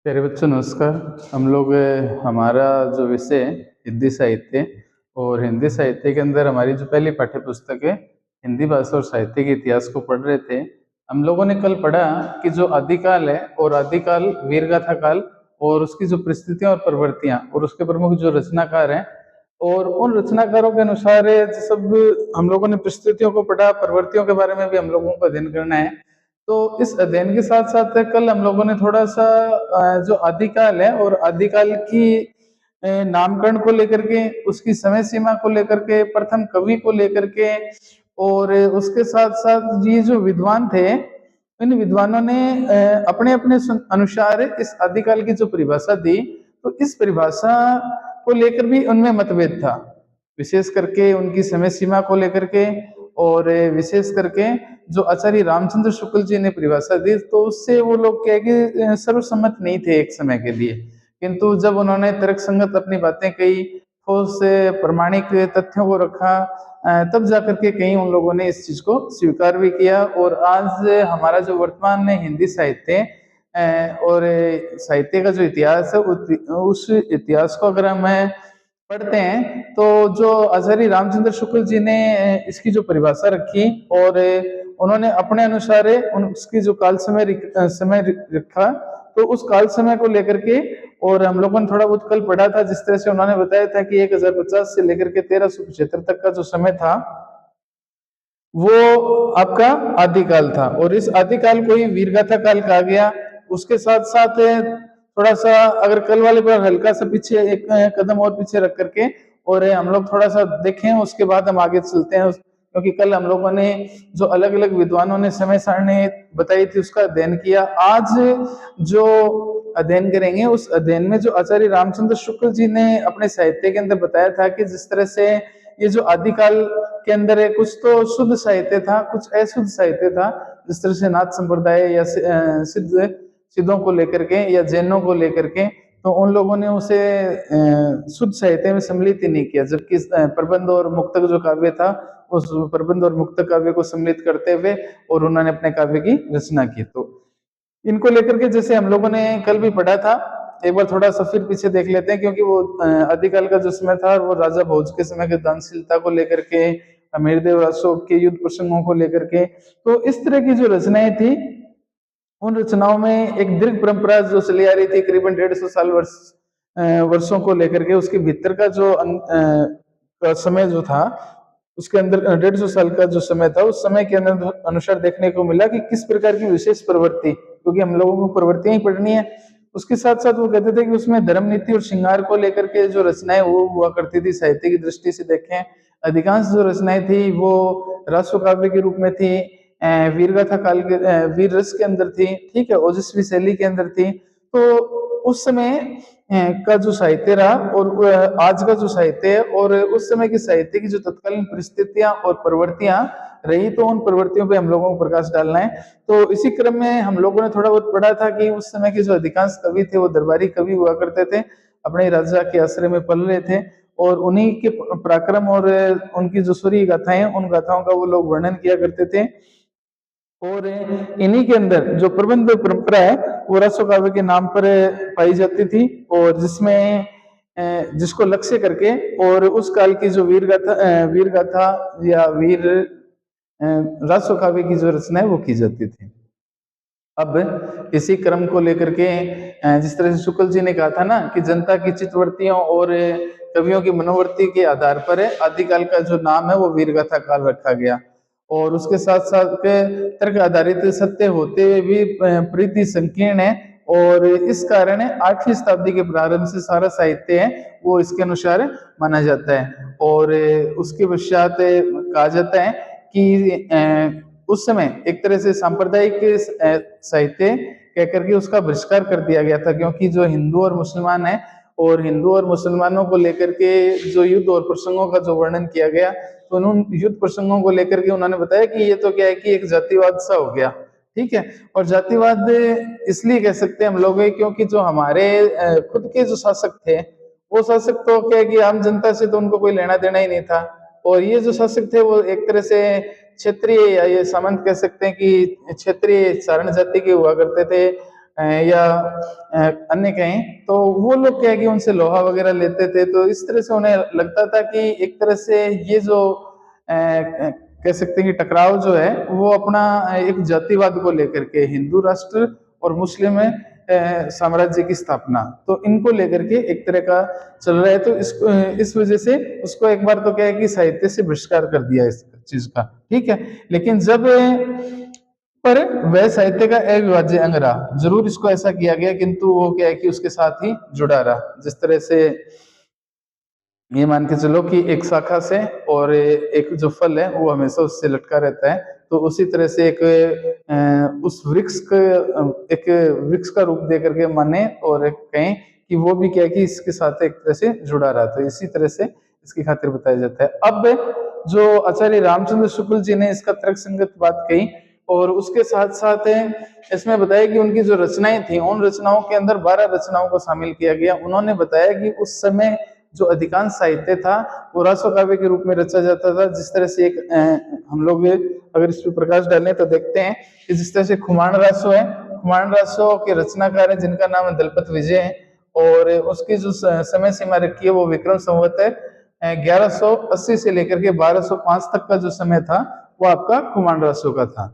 प्यारे बच्चों नमस्कार। हम लोग हमारा जो विषय है हिंदी साहित्य और हिंदी साहित्य के अंदर हमारी जो पहली पाठ्य पुस्तक है हिंदी भाषा और साहित्य के इतिहास को पढ़ रहे थे। हम लोगों ने कल पढ़ा कि जो आदिकाल है और आदिकाल वीरगाथा काल और उसकी जो परिस्थितियां और प्रवृत्तियां और उसके प्रमुख जो रचनाकार हैं और उन रचनाकारों के अनुसार जो सब हम लोगों ने परिस्थितियों को पढ़ा, प्रवृत्तियों के बारे में भी हम लोगों को अध्ययन करना है। तो इस अध्ययन के साथ साथ कल हम लोगों ने थोड़ा सा जो आदिकाल है और आदिकाल की नामकरण को लेकर के, उसकी समय सीमा को लेकर के, प्रथम कवि को लेकर के और उसके साथ साथ ये जो विद्वान थे, इन विद्वानों ने अपने अपने अनुसार इस आदिकाल की जो परिभाषा दी, तो इस परिभाषा को लेकर भी उनमें मतभेद था, विशेष करके उनकी समय सीमा को लेकर के और विशेष करके जो आचार्य रामचंद्र शुक्ल जी ने परिभाषा दी तो उससे वो लोग क्या है कि सर्वसम्मत नहीं थे एक समय के लिए। किंतु जब उन्होंने तर्क संगत अपनी बातें कही, ठोस प्रमाणिक तथ्यों को रखा, तब जाकर के कहीं उन लोगों ने इस चीज को स्वीकार भी किया। और आज हमारा जो वर्तमान में हिंदी साहित्य और साहित्य का जो इतिहास है उस इतिहास को अगर हम पढ़ते हैं तो जो आचार्य रामचंद्र शुक्ल जी ने इसकी जो परिभाषा रखी और उन्होंने अपने अनुसार उसकी जो काल समय रखा, तो उस काल समय को लेकर के और हम लोगों ने थोड़ा बहुत कल पढ़ा था, जिस तरह से उन्होंने बताया था कि 1050 से लेकर के 1375 तक का जो समय था वो आपका आदिकाल था और इस आदिकाल को ही वीरगाथा काल कहा गया। उसके साथ साथ थोड़ा सा अगर कल वाले पर हल्का सा पीछे एक कदम और पीछे रख करके और हम लोग थोड़ा सा देखें, उसके बाद हम आगे चलते हैं। क्योंकि कल हम लोगों ने जो अलग अलग विद्वानों ने समय सारणी बताई थी उसका अध्ययन किया। आज जो अध्ययन करेंगे उस अध्ययन में जो आचार्य रामचंद्र शुक्ल जी ने अपने साहित्य के अंदर बताया था कि जिस तरह से ये जो आदिकाल के अंदर है, कुछ तो शुद्ध साहित्य था, कुछ अशुद्ध साहित्य था, जिस तरह से नाथ संप्रदाय या सिद्धों को लेकर के या जैनों को लेकर के, तो उन लोगों ने उसे शुद्ध साहित्य में सम्मिलित ही नहीं किया। जबकि प्रबंध और मुक्तक जो काव्य था, उस प्रबंध और मुक्तक काव्य को सम्मिलित करते हुए और उन्होंने अपने काव्य की रचना की। तो इनको लेकर के जैसे हम लोगों ने कल भी पढ़ा था, एक बार थोड़ा सा फिर पीछे देख लेते हैं। क्योंकि वो आदिकाल का जो समय था वो राजा भोज के समय के दानशीलता को लेकर के, अमीरदेव अशोक के युद्ध प्रसंगों को लेकर के, तो इस तरह की जो रचनाएं थी उन रचनाओं में एक दीर्घ परंपरा जो चली आ रही थी करीबन 150 साल वर्षों को लेकर के, उसके भीतर का जो का समय जो था उसके अंदर 150 साल का जो समय था, उस समय के अंदर अनुसार देखने को मिला कि किस प्रकार की विशेष प्रवृत्ति, क्योंकि हम लोगों को प्रवृत्तियां ही पढ़नी है, उसके साथ साथ वो कहते थे कि उसमें धर्म नीति और श्रृंगार को लेकर के जो रचनाएं वो हुआ करती थी। साहित्य की दृष्टि से देखें, अधिकांश जो रचनाएं थी वो राष्ट्र काव्य के रूप में थी, वीरगाथा काल के वीर रस के अंदर थी, ठीक है, ओजस्वी शैली के अंदर थी। तो उस समय का जो साहित्य रहा और आज का जो साहित्य है और उस समय की साहित्य की जो तत्कालीन परिस्थितियां और प्रवृत्तियां रही, तो उन प्रवृत्तियों पे हम लोगों को प्रकाश डालना है। तो इसी क्रम में हम लोगों ने थोड़ा बहुत पढ़ा था कि उस समय के जो अधिकांश कवि थे वो दरबारी कवि हुआ करते थे, अपने राजा के आश्रय में पल रहे थे और उन्हीं के पराक्रम और उनकी जो सूर्य गाथाएं, उन गाथाओं का वो लोग वर्णन किया करते थे। और इन्हीं के अंदर जो प्रबंध परंपरा है वो रसो काव्य के नाम पर पाई जाती थी और जिसमें जिसको लक्ष्य करके और उस काल की जो वीर गाथा या वीर रासो काव्य की जो रचना है वो की जाती थी। अब इसी क्रम को लेकर के जिस तरह से शुक्ल जी ने कहा था ना कि जनता की चित्तवृत्तियों और कवियों की मनोवृत्ति के आधार पर आदिकाल का जो नाम है वो वीरगाथा काल रखा गया। और उसके साथ साथ के तर्क आधारित सत्य होते हुए भी प्रीति संकीर्ण है और इस कारण 8वीं शताब्दी के प्रारंभ से सारा साहित्य है वो इसके अनुसार माना जाता है। और उसके पश्चात कहा जाता है कि उस समय एक तरह से सांप्रदायिक साहित्य कहकर के उसका बहिष्कार कर दिया गया था। क्योंकि जो हिंदू और मुसलमान है और हिंदू और मुसलमानों को लेकर के जो युद्ध और प्रसंगों का जो वर्णन किया गया, तो उन युद्ध प्रसंगों को लेकर के उन्होंने बताया कि ये तो क्या है कि एक जातिवाद सा हो गया, ठीक है। और जातिवाद इसलिए कह सकते हैं हम लोग क्योंकि जो हमारे खुद के जो शासक थे, वो शासक तो क्या है कि आम जनता से तो उनको कोई लेना देना ही नहीं था। और ये जो शासक थे वो एक तरह से क्षेत्रीय या ये सामंत कह सकते हैं कि क्षेत्रीय चारण जाति के हुआ करते थे। या अन्य कहें, तो वो लोग क्या है कि उनसे लोहा वगैरह लेते थे। तो इस तरह से उन्हें लगता था कि एक तरह से ये जो कह सकते हैं कि टकराव जो है वो अपना एक जातिवाद को लेकर के, हिंदू राष्ट्र और मुस्लिम साम्राज्य की स्थापना, तो इनको लेकर के एक तरह का चल रहा है। तो इस वजह से उसको एक बार तो क्या है कि साहित्य से बहिष्कार कर दिया इस चीज का, ठीक है। लेकिन जब पर वह साहित्य का अविभाज्य अंग रहा, जरूर इसको ऐसा किया गया, किंतु वो क्या है कि उसके साथ ही जुड़ा रहा। जिस तरह से ये मान के चलो कि एक शाखा से और एक जो फल है वो हमेशा उससे लटका रहता है, तो उसी तरह से एक उस वृक्ष का एक वृक्ष का रूप दे करके माने और कहें कि वो भी क्या है कि इसके साथ एक तरह से जुड़ा रहा, तो इसी तरह से इसकी खातिर बताया जाता है। अब जो आचार्य रामचंद्र शुक्ल जी ने इसका तर्क संगत बात कही, और उसके साथ साथ इसमें बताया कि उनकी जो रचनाएं थी, उन रचनाओं के अंदर 12 रचनाओं को शामिल किया गया। उन्होंने बताया कि उस समय जो अधिकांश साहित्य था वो रासो काव्य के रूप में रचा जाता था। जिस तरह से एक हम लोग अगर इस पर प्रकाश डालें तो देखते हैं कि जिस तरह से खुमान रासो है, खुमान रासो के रचनाकार है जिनका नाम है दलपत विजय है, और उसकी जो समय सीमा रखी है वो विक्रम संवत है 1180 से लेकर के 1205 तक का जो समय था वो आपका खुमान रासो का था।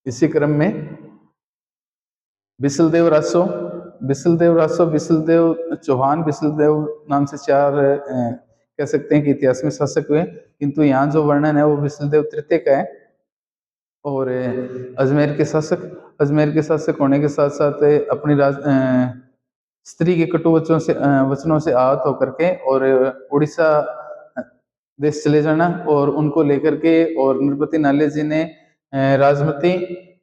इसी क्रम में बिसलदेव रासो, बिसलदेव रासो, बिसलदेव चौहान, बिसलदेव नाम से 4 कह सकते हैं कि इतिहास में शासक हुए, किंतु यहाँ जो वर्णन है वो बिसलदेव तृतीय का है। और अजमेर के शासक होने के साथ साथ अपनी स्त्री के कटु वचनों से आहत होकर के और उड़ीसा देश चले जाना, और उनको लेकर के और नृपति नाले जी ने राजमती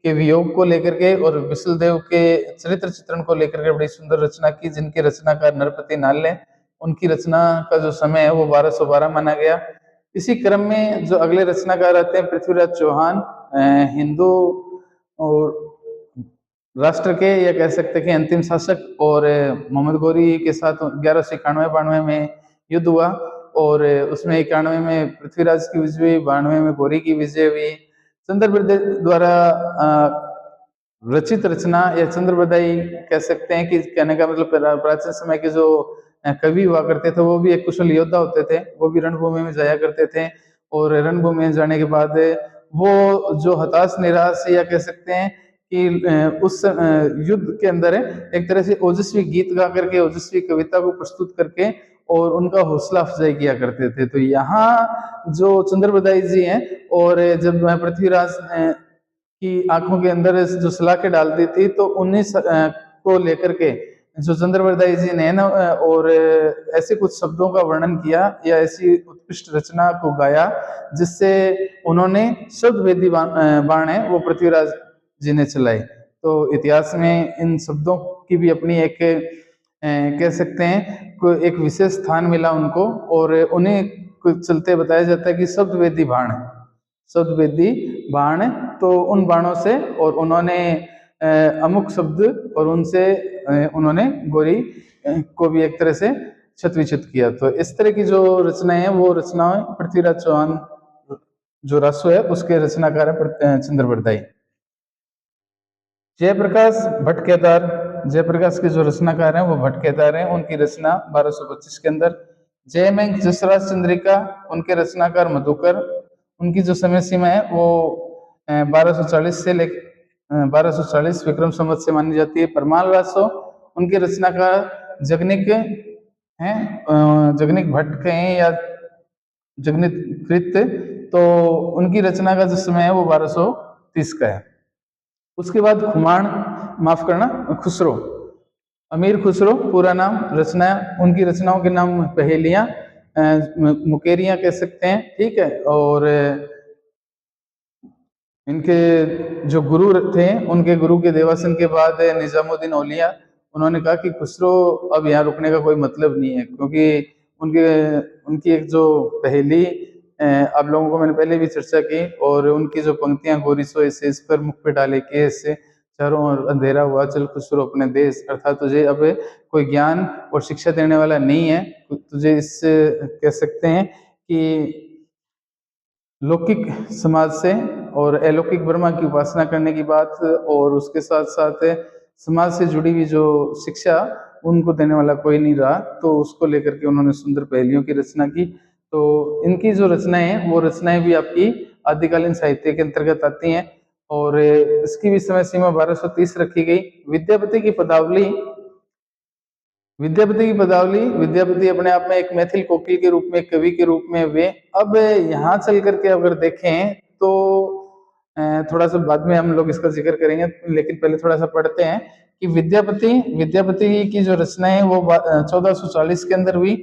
के वियोग को लेकर के और विशलदेव के चरित्र चित्रण को लेकर के बड़ी सुंदर रचना की, जिनकी रचनाकार नृपति नाले, उनकी रचना का जो समय है वो 1212 माना गया। इसी क्रम में जो अगले रचनाकार आते हैं पृथ्वीराज चौहान, हिंदू और राष्ट्र के या कह सकते हैं कि अंतिम शासक, और मोहम्मद गौरी के साथ 1191-92 में युद्ध हुआ, और उसमें 91 में पृथ्वीराज की विजय हुई, 92 में गौरी की विजय हुई। चंद्रबरदाई द्वारा रचित रचना या चंद्रबरदाई कह सकते हैं कि कहने का मतलब प्राचीन समय के जो कवि हुआ करते थे वो भी एक कुशल योद्धा होते थे, वो भी रणभूमि में जाया करते थे, और रणभूमि में जाने के बाद वो जो हताश निराश या कह सकते हैं कि उस युद्ध के अंदर एक तरह से ओजस्वी गीत गा करके, ओजस्वी कविता को प्रस्तुत करके और उनका हौसला अफजाई किया करते थे। तो यहाँ जो चंद्रबरदाई जी हैं, और जब पृथ्वीराज की आंखों के अंदर जो सलाखें डाल दी थी, तो उन्हीं को लेकर के जो चंद्रबरदाई जी ने ना और ऐसे कुछ शब्दों का वर्णन किया या ऐसी उत्कृष्ट रचना को गाया जिससे उन्होंने शब्द वेदी बाण है वो पृथ्वीराज जी ने चलाई। तो इतिहास में इन शब्दों की भी अपनी एक कह सकते हैं को एक विशेष स्थान मिला उनको, और उन्हें चलते बताया जाता है कि शब्द वेदी बाण, शब्द वेदी बाण, तो उन बाणों से और उन्होंने अमुक शब्द और उनसे उन्होंने गौरी को भी एक तरह से क्षत विक्षत किया। तो इस तरह की जो रचनाएं हैं वो रचनाएं पृथ्वीराज चौहान जो रासो है उसके रचनाकार है चंद्रबरदाई। जयप्रकाश भट्ट केदार, जयप्रकाश के जो रचनाकार हैं वो भट्ट केदार हैं, उनकी रचना 1225 के अंदर। जयमेघ जसराज चंद्रिका, उनके रचनाकार मधुकर, उनकी जो समय सीमा है वो 1240 से लेकर 1240 विक्रम संवत से मानी जाती है। परमाल रासो, उनके रचनाकार जगनिक हैं, जगनिक भट्ट कहें या जगनिक कृत, तो उनकी रचना का जो समय है वो 1230 का है। उसके बाद खुमान, माफ करना खुसरो, अमीर खुसरो पूरा नाम, रचना उनकी रचनाओं के नाम पहेलियां, मुकेरियां कह सकते हैं, ठीक है। और इनके जो गुरु थे, उनके गुरु के देवासन के बाद निजामुद्दीन औलिया, उन्होंने कहा कि खुसरो अब यहाँ रुकने का कोई मतलब नहीं है, क्योंकि उनके उनकी एक जो पहेली आप लोगों को मैंने पहले भी चर्चा की, और उनकी जो पंक्तियां गोरी सोए से इस पर मुख पे डाले केस से चारों ओर अंधेरा हुआ चल खुसरो अपने देश, अर्थात तुझे अब कोई ज्ञान और शिक्षा देने वाला नहीं है, तुझे इससे कह सकते हैं कि लौकिक समाज से और अलौकिक ब्रह्मा की उपासना करने की बात, और उसके साथ साथ समाज से जुड़ी हुई जो शिक्षा उनको देने वाला कोई नहीं रहा, तो उसको लेकर के उन्होंने सुंदर पहेलियों की रचना की। तो इनकी जो रचनाएं हैं वो रचनाएं भी आपकी आदिकालीन साहित्य के अंतर्गत आती हैं, और इसकी भी समय सीमा 1230 रखी गई। विद्यापति की पदावली, विद्यापति अपने आप में एक मैथिल कोकिल के रूप में, कवि के रूप में वे अब यहाँ चल करके अगर देखें तो थोड़ा सा बाद में हम लोग इसका जिक्र करेंगे, लेकिन पहले थोड़ा सा पढ़ते हैं कि विद्यापति की जो रचना है वो 1440 के अंदर हुई।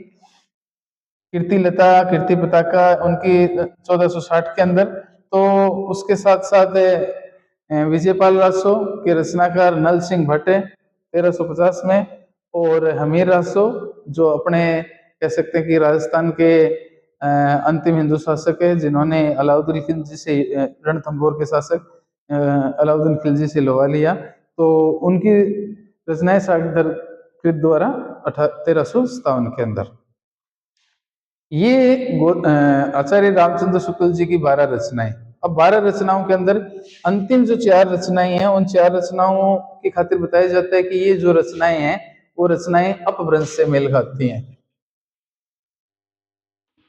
कीर्ति लता, कीर्ति पताका उनकी 1460 के अंदर। तो उसके साथ साथ विजयपाल रासो के रचनाकार नल सिंह भट्ट 1350 में, और हमीर रासो जो अपने कह सकते हैं कि राजस्थान के अंतिम हिंदू शासक है, जिन्होंने अलाउद्दीन खिलजी से रणथंभौर के शासक अलाउद्दीन खिलजी से लवा लिया, तो उनकी रचनाएं सागर कृत द्वारा 1357 के अंदर। ये आचार्य रामचंद्र शुक्ल जी की 12 रचनाएं। अब 12 रचनाओं के अंदर अंतिम जो 4 रचनाएं हैं, उन 4 रचनाओं की खातिर बताया जाता है कि ये जो रचनाएं हैं वो रचनाएं अपभ्रंश से मेल खाती हैं।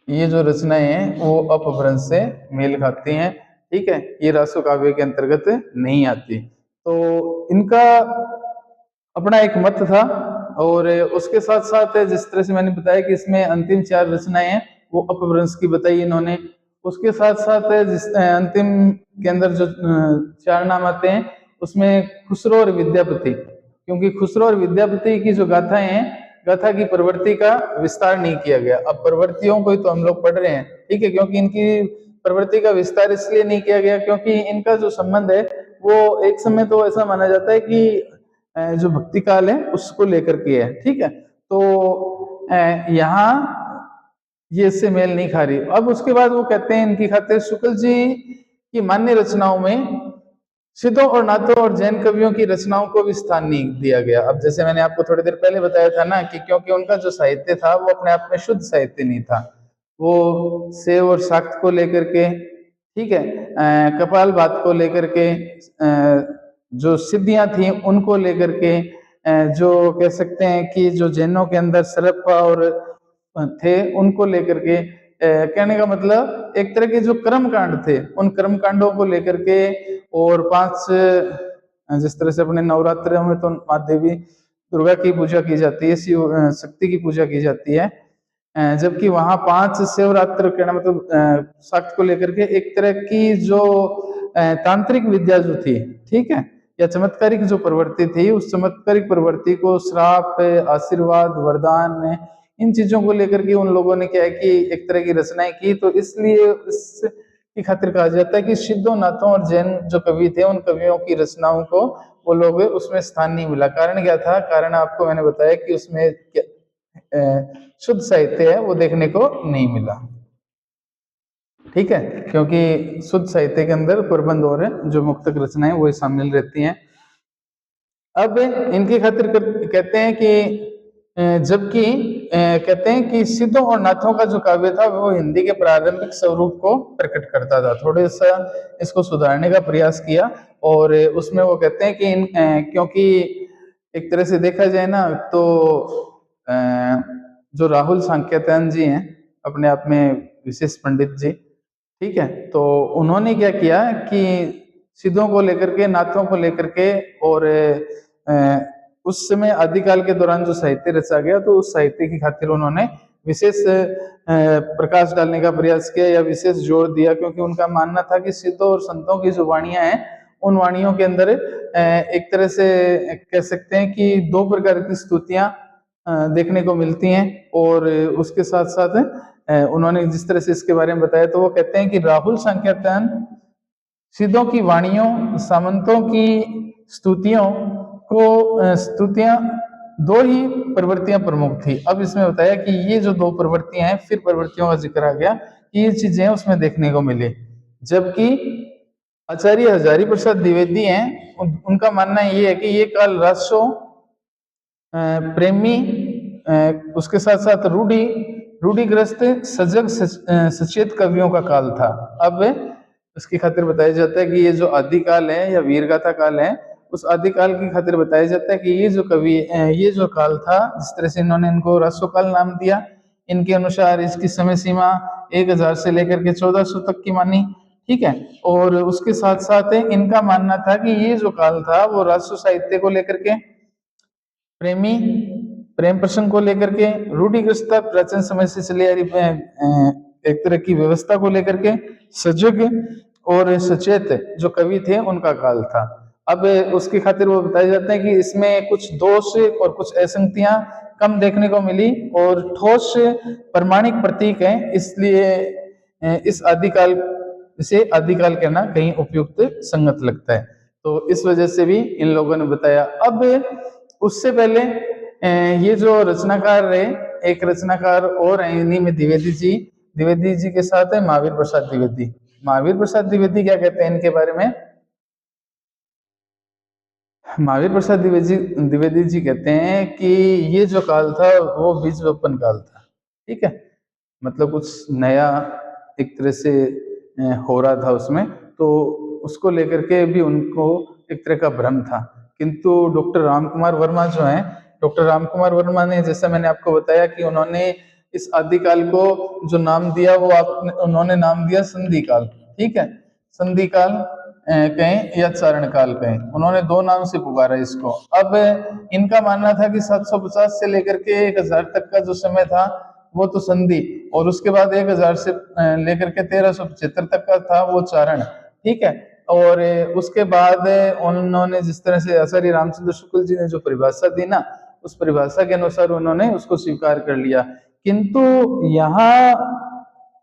ये जो रचनाएं हैं वो अपभ्रंश से मेल खाती हैं, ठीक है, ये रासो काव्य के अंतर्गत नहीं आती। तो इनका अपना एक मत था, और उसके साथ साथ जिस तरह से मैंने बताया कि इसमें अंतिम 4 रचनाएं हैं वो अपभ्रंश की बताई इन्होंने। उसके साथ साथ जिस अंतिम के अंदर जो 4 नाम आते हैं उसमें खुसरो और विद्यापति, क्योंकि खुसरो और विद्यापति की जो गाथाएं हैं, गाथा की प्रवृत्ति का विस्तार नहीं किया गया। अब प्रवृत्तियों को ही तो हम लोग पढ़ रहे हैं, ठीक है, क्योंकि इनकी प्रवृत्ति का विस्तार इसलिए नहीं किया गया क्योंकि इनका जो संबंध है वो एक समय तो ऐसा माना जाता है कि जो भक्ति काल है उसको लेकर के है, ठीक है। तो यहाँ ये इससे मेल नहीं खा रही। अब उसके बाद वो कहते हैं इनकी खातिर शुक्ल जी की मान्य रचनाओं में सिद्धों और नाथों और जैन कवियों की रचनाओं को भी स्थान नहीं दिया गया। अब जैसे मैंने आपको थोड़ी देर पहले बताया था ना कि क्योंकि उनका जो साहित्य था वो अपने आप में शुद्ध साहित्य नहीं था, वो सेव और शाक्त को लेकर के, ठीक है, कपाल भात को लेकर के, जो सिद्धियां थी उनको लेकर के, जो कह सकते हैं कि जो जैनों के अंदर सरप्पा और थे उनको लेकर के, कहने का मतलब एक तरह के जो कर्म कांड थे उन कर्म कांडों को लेकर के, और 5 जिस तरह से अपने नवरात्रों में तो माँ देवी दुर्गा की पूजा की जाती है, शिव शक्ति की पूजा की जाती है, जबकि वहां 5 शिवरात्र कहना मतलब शाक्त को लेकर के एक तरह की जो तांत्रिक विद्या जो थी, ठीक है, या चमत्कारिक जो प्रवृत्ति थी, उस चमत्कारिक प्रवृत्ति को श्राप, आशीर्वाद, वरदान, इन चीजों को लेकर के उन लोगों ने क्या है कि एक तरह की रचनाएं की। तो इसलिए इसकी खातिर कहा जाता है कि सिद्धों, नाथों और जैन जो कवि थे उन कवियों की रचनाओं को वो लोग उसमें स्थान नहीं मिला। कारण क्या था? कारण आपको मैंने बताया कि उसमें शुद्ध साहित्य है वो देखने को नहीं मिला, ठीक है, क्योंकि शुद्ध साहित्य के अंदर प्रबंध और जो मुक्तक रचनाएं वो शामिल रहती हैं। अब इनकी खातिर कहते हैं कि जबकि कहते हैं कि सिद्धों और नाथों का जो काव्य था वो हिंदी के प्रारंभिक स्वरूप को प्रकट करता था। थोड़े सा इसको सुधारने का प्रयास किया, और उसमें वो कहते हैं कि क्योंकि एक तरह से देखा जाए ना तो जो राहुल सांख्यायन जी हैं अपने आप में विशेष पंडित जी, ठीक है, तो उन्होंने क्या किया कि सिद्धों को लेकर के, नाथों को लेकर के, और उस समय आदिकाल के दौरान जो साहित्य रचा गया तो उस साहित्य की खातिर उन्होंने विशेष प्रकाश डालने का प्रयास किया या विशेष जोर दिया, क्योंकि उनका मानना था कि सिद्धों और संतों की जो वाणियां हैं उन वाणियों के अंदर एक तरह से कह सकते हैं कि 2 प्रकार की स्तुतियां देखने को मिलती हैं। और उसके साथ साथ उन्होंने जिस तरह से इसके बारे में बताया तो वो कहते हैं कि राहुल सांख्यायन सिद्धों की वाणियों, सामंतों की स्तुतियों स्तुतियां 2 ही प्रवृत्तियां प्रमुख थी। अब इसमें बताया कि ये जो 2 प्रवृत्तियां हैं, फिर प्रवृत्तियों का जिक्र आ गया कि ये चीजें उसमें देखने को मिली। जबकि आचार्य हजारी प्रसाद द्विवेदी हैं, उनका मानना ये है कि ये काल रासो, प्रेमी, उसके साथ साथ रूढ़िग्रस्त, सजग, सचेत कवियों का काल था। अब उसकी खातिर बताया जाता है कि ये जो आदिकाल है या वीरगाथा काल है, उस आदिकाल की खातिर बताया जाता है कि ये जो कवि ये जो काल था, जिस तरह से इन्होंने इनको रासोकाल नाम दिया, इनके अनुसार इसकी समय सीमा 1000 से लेकर के 1400 तक की मानी। ठीक है। और उसके साथ साथ इनका मानना था कि ये जो काल था वो राष्ट्र साहित्य को लेकर के, प्रेमी प्रेम प्रसंग को लेकर के, रूढ़िग्रस्त प्राचीन समय से चली आ रही एक तरह की व्यवस्था को लेकर के, सजग और सचेत जो कवि थे उनका काल था। अब उसकी खातिर वो बताए जाते हैं कि इसमें कुछ दोष और कुछ असंगतियां कम देखने को मिली और ठोस प्रमाणिक प्रतीक हैं, इसलिए इस आदिकाल इसे आदिकाल कहना कहीं उपयुक्त संगत लगता है। तो इस वजह से भी इन लोगों ने बताया। अब उससे पहले ये जो रचनाकार रहे, एक रचनाकार और हैं, इन्हीं में द्विवेदी जी के साथ है महावीर प्रसाद द्विवेदी। महावीर प्रसाद द्विवेदी क्या कहते हैं इनके बारे में? महावीर प्रसाद द्विवेदी जी कहते हैं कि ये जो काल था वो बीज वपन काल था। ठीक है, मतलब कुछ नया एक तरह से हो रहा था उसमें, तो उसको लेकर के भी उनको एक तरह का भ्रम था। किंतु डॉक्टर रामकुमार वर्मा जो है, डॉक्टर रामकुमार वर्मा ने, जैसा मैंने आपको बताया कि उन्होंने इस आदिकाल को जो नाम दिया वो उन्होंने नाम दिया संधि काल। ठीक है, संधि काल कहें या चारण काल कहें, उन्होंने दो नाम से पुकारा इसको। अब इनका मानना था कि 750 से लेकर के 1000 तक का जो समय था वो तो संधि, और उसके बाद 1000 से लेकर के 1375 तक का था वो चारण। ठीक है, और उसके बाद उन्होंने जिस तरह से आचार्य रामचंद्र शुक्ल जी ने जो परिभाषा दी ना, उस परिभाषा के अनुसार उन्होंने उसको स्वीकार कर लिया। किंतु यहाँ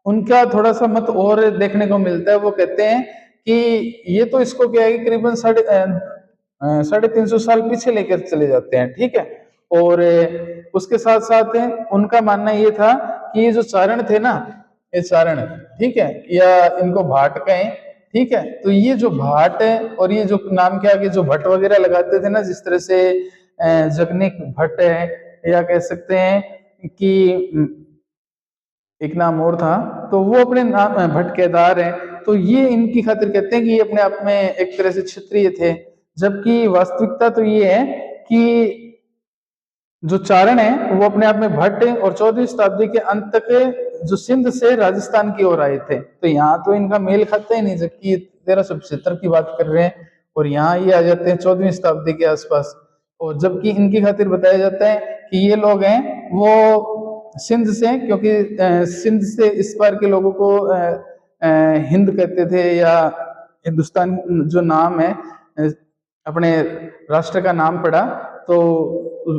उनका थोड़ा सा मत और देखने को मिलता है। वो कहते हैं कि ये तो इसको क्या है कि करीबन 350 साल पीछे लेकर चले जाते हैं। ठीक है, और उसके साथ साथ उनका मानना ये था कि ये जो चारण थे ना, ये चारण, ठीक है, या इनको भाट कहें। ठीक है, तो ये जो भाट है और ये जो नाम के आगे जो भट्ट वगैरह लगाते थे ना, जिस तरह से जगनिक भट्ट है, या कह सकते हैं कि एक नाम और था, तो वो अपने नाम भट्ट केदार है। तो ये इनकी खातिर कहते हैं कि ये अपने आप में एक तरह से क्षत्रिय थे, जबकि वास्तविकता तो ये है कि जो चारण है वो अपने आप में भट्ट है, और 14वीं शताब्दी के अंत तक जो सिंध से राजस्थान की ओर आए थे, तो यहाँ तो इनका मेल खाता ही नहीं, जबकि 1375 की बात कर रहे हैं और यहाँ ये आ जाते हैं 14वीं शताब्दी के आसपास। और जबकि इनकी खातिर बताया जाता है कि ये लोग हैं वो सिंध से, क्योंकि सिंध से इस पार के लोगों को हिंद कहते थे, या हिंदुस्तान जो नाम है अपने राष्ट्र का नाम पड़ा, तो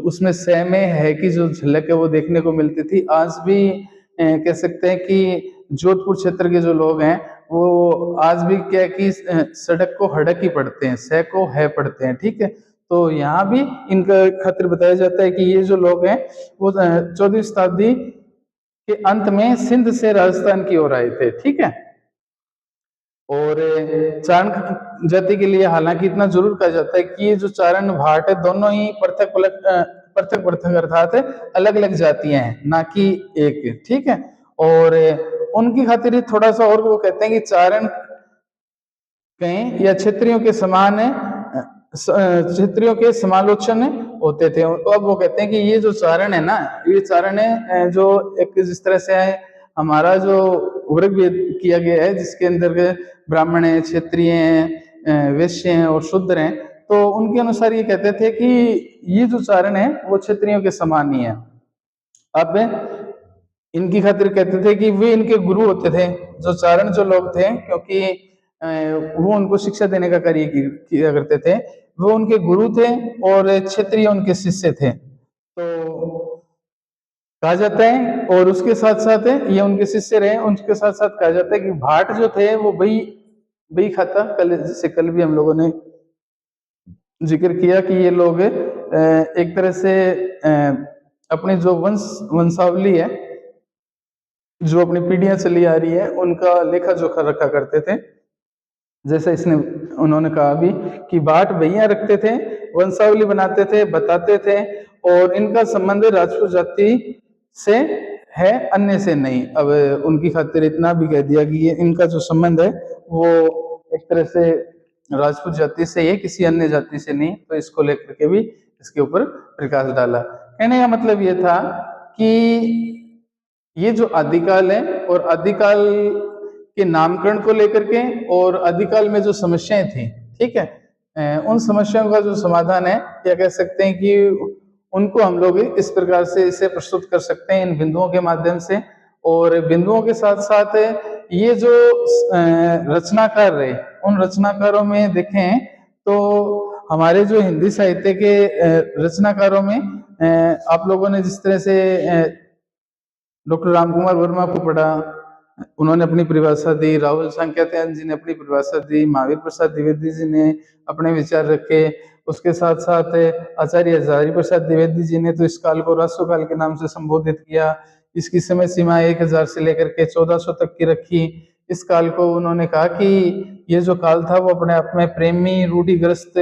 उसमें सह में है कि जो झलक है वो देखने को मिलती थी। आज भी कह सकते हैं कि जोधपुर क्षेत्र के जो लोग हैं वो आज भी क्या है कि सड़क को हड़क ही पढ़ते हैं, सह को है पढ़ते हैं। ठीक है, तो यहाँ भी इनका खातिर बताया जाता है कि ये जो लोग हैं वो 14वीं शताब्दी के अंत में सिंध से राजस्थान की ओर आए थे। ठीक है, और चारण जाति के लिए हालांकि इतना जरूर कहा जाता है कि ये जो चारण भाट है दोनों ही पृथक पृथक अर्थात अलग अलग जातियां हैं, ना कि एक। ठीक है, और उनकी खातिर थोड़ा सा और वो कहते हैं कि चारण कहें या क्षेत्रियों के समान क्षेत्रियों के समालोचन होते थे। तो अब वो कहते हैं कि ये जो चारण है ना, ये चारण है जो एक जिस तरह से है हमारा जो वर्ग किया गया है, जिसके अंदर ब्राह्मण है, क्षत्रिय हैं, वैश्य हैं और शूद्र हैं, तो उनके अनुसार ये कहते थे कि ये जो चारण है वो क्षत्रियों के समान ही है। अब इनकी खातिर कहते थे कि वे इनके गुरु होते थे, जो चारण जो लोग थे, क्योंकि वो उनको शिक्षा देने का कार्य किया करते थे, वो उनके गुरु थे और क्षत्रिय उनके शिष्य थे, तो कहा जाता है। और उसके साथ साथ ये उनके शिष्य रहे, उनके साथ साथ कहा जाता है कि भाट जो थे वो बही बही खाता, कल जैसे कल भी हम लोगों ने जिक्र किया कि ये लोग एक तरह से अपनी जो वंशावली है, जो अपनी पीढ़ियां चली आ रही है, उनका लेखा जोखा रखा करते थे। जैसे इसने उन्होंने कहा भी कि भाट भैया रखते थे, वंशावली बनाते थे, बताते थे, और इनका संबंध राजपूत जाति से है, अन्य से नहीं। अब उनकी खातिर इतना भी कह दिया कि ये इनका जो संबंध है वो एक तरह से राजपूत जाति से है, किसी अन्य जाति से नहीं। तो इसको लेकर के भी इसके ऊपर प्रकाश डाला। कहने का मतलब ये था कि ये जो आदिकाल है और आदिकाल के नामकरण को लेकर के और आदिकाल में जो समस्याएं थी, ठीक है, उन समस्याओं का जो समाधान है, या कह सकते हैं कि उनको हम लोग इस प्रकार से इसे प्रस्तुत कर सकते हैं इन बिंदुओं के माध्यम से। और बिंदुओं के साथ साथ ये जो रचनाकार रहे, उन रचनाकारों में देखें तो हमारे जो हिंदी साहित्य के रचनाकारों में आप लोगों ने जिस तरह से डॉक्टर रामकुमार वर्मा को पढ़ा, उन्होंने अपनी परिभाषा दी, राहुल सांख्यात्यायन जी ने अपनी परिभाषा दी, महावीर प्रसाद द्विवेदी जी ने अपने विचार रखे, उसके साथ साथ आचार्य हजारी प्रसाद द्विवेदी जी ने तो इस काल को राष्ट्र काल के नाम से संबोधित किया। इसकी समय सीमा 1000 से लेकर के 1400 तक की रखी। इस काल को उन्होंने कहा कि ये जो काल था वो अपने आप में प्रेमी, रूढ़िग्रस्त,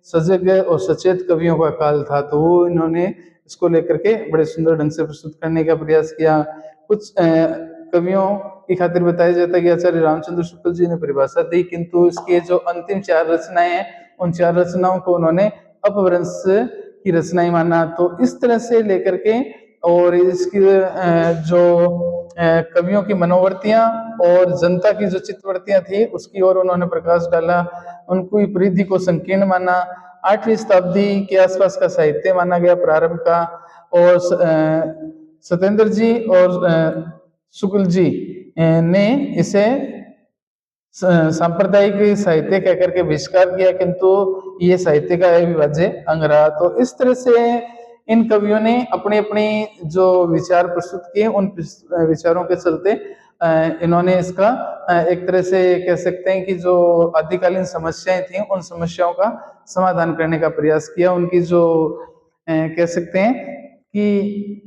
सजग और सचेत कवियों का काल था। तो वो इन्होंने इसको लेकर के बड़े सुंदर ढंग से प्रस्तुत करने का प्रयास किया। कुछ कवियों की खातिर बताया जाता है कि आचार्य रामचंद्र शुक्ल जी ने परिभाषा दी, किंतु इसके जो अंतिम 4 रचनाएं हैं, उन 4 रचनाओं को उन्होंने अपभ्रंश की रचनाएं माना। तो इस तरह से लेकर के और इसकी जो कवियों की मनोवर्तियां और जनता की जो चित्तवृत्तियां थी उसकी ओर उन्होंने प्रकाश डाला। उनको परिधि को संकीर्ण माना। 8वीं शताब्दी के आसपास का साहित्य माना गया प्रारंभ का। और सत्येंद्र जी और शुक्ल जी ने इसे सांप्रदायिक साहित्य कहकर के बहिष्कार किया, किंतु ये साहित्य का अविभाज्य अंग रहा। तो इस तरह से इन कवियों ने अपनी अपनी जो विचार प्रस्तुत किए, उन विचारों के चलते इन्होंने इसका एक तरह से कह सकते हैं कि जो आदिकालीन समस्याएं थी उन समस्याओं का समाधान करने का प्रयास किया। उनकी जो कह सकते हैं कि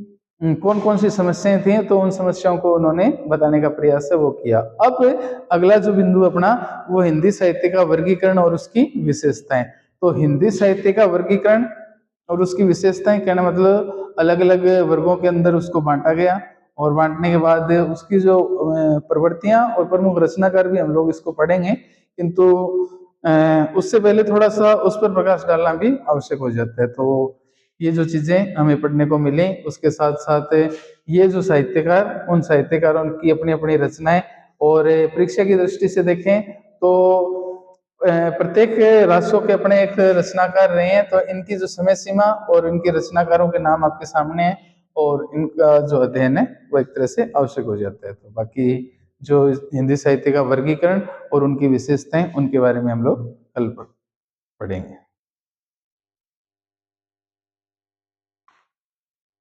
कौन कौन सी समस्याएं थी, तो उन समस्याओं को उन्होंने बताने का प्रयास है वो किया। अब अगला जो बिंदु अपना वो हिंदी साहित्य का वर्गीकरण और उसकी विशेषताएं। तो हिंदी साहित्य का वर्गीकरण और उसकी विशेषताएं कहना मतलब अलग अलग वर्गों के अंदर उसको बांटा गया, और बांटने के बाद उसकी जो प्रवृत्तियां और प्रमुख रचनाकार भी हम लोग इसको पढ़ेंगे, किंतु उससे पहले थोड़ा सा उस पर प्रकाश डालना भी आवश्यक हो जाता है। तो ये जो चीजें हमें पढ़ने को मिली, उसके साथ साथ ये जो साहित्यकार, उन साहित्यकारों की अपनी अपनी रचनाएं, और परीक्षा की दृष्टि से देखें तो प्रत्येक राष्ट्रों के अपने एक रचनाकार रहे हैं। तो इनकी जो समय सीमा और इनके रचनाकारों के नाम आपके सामने है, और इनका जो अध्ययन है वो एक तरह से आवश्यक हो जाता है। तो बाकी जो हिंदी साहित्य का वर्गीकरण और उनकी विशेषताएं, उनके बारे में हम लोग कल पढ़ेंगे।